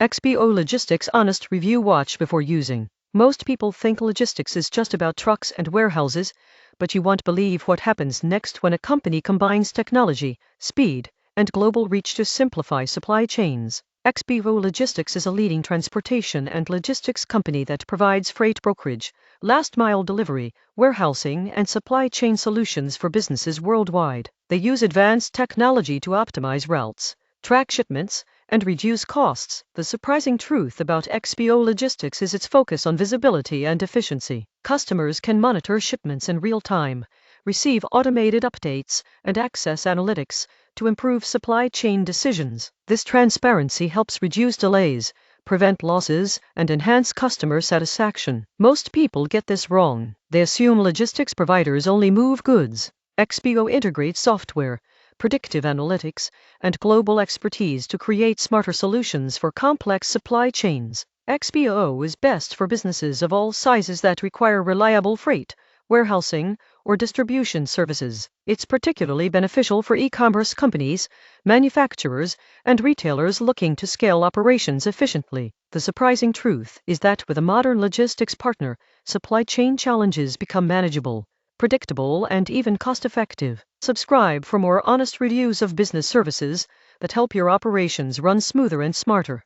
XPO Logistics Honest Review. Watch before using. Most people think logistics is just about trucks and warehouses, but you won't believe what happens next when a company combines technology, speed, and global reach to simplify supply chains. XPO Logistics is a leading transportation and logistics company that provides freight brokerage, last-mile delivery, warehousing, and supply chain solutions for businesses worldwide. They use advanced technology to optimize routes, track shipments, and reduce costs. The surprising truth about XPO Logistics is its focus on visibility and efficiency. Customers can monitor shipments in real time, receive automated updates, and access analytics to improve supply chain decisions. This transparency helps reduce delays, prevent losses, and enhance customer satisfaction. Most people get this wrong. They assume logistics providers only move goods. XPO integrates software, predictive analytics, and global expertise to create smarter solutions for complex supply chains. XPO is best for businesses of all sizes that require reliable freight, warehousing, or distribution services. It's particularly beneficial for e-commerce companies, manufacturers, and retailers looking to scale operations efficiently. The surprising truth is that with a modern logistics partner, supply chain challenges become manageable, predictable, and even cost-effective. Subscribe for more honest reviews of business services that help your operations run smoother and smarter.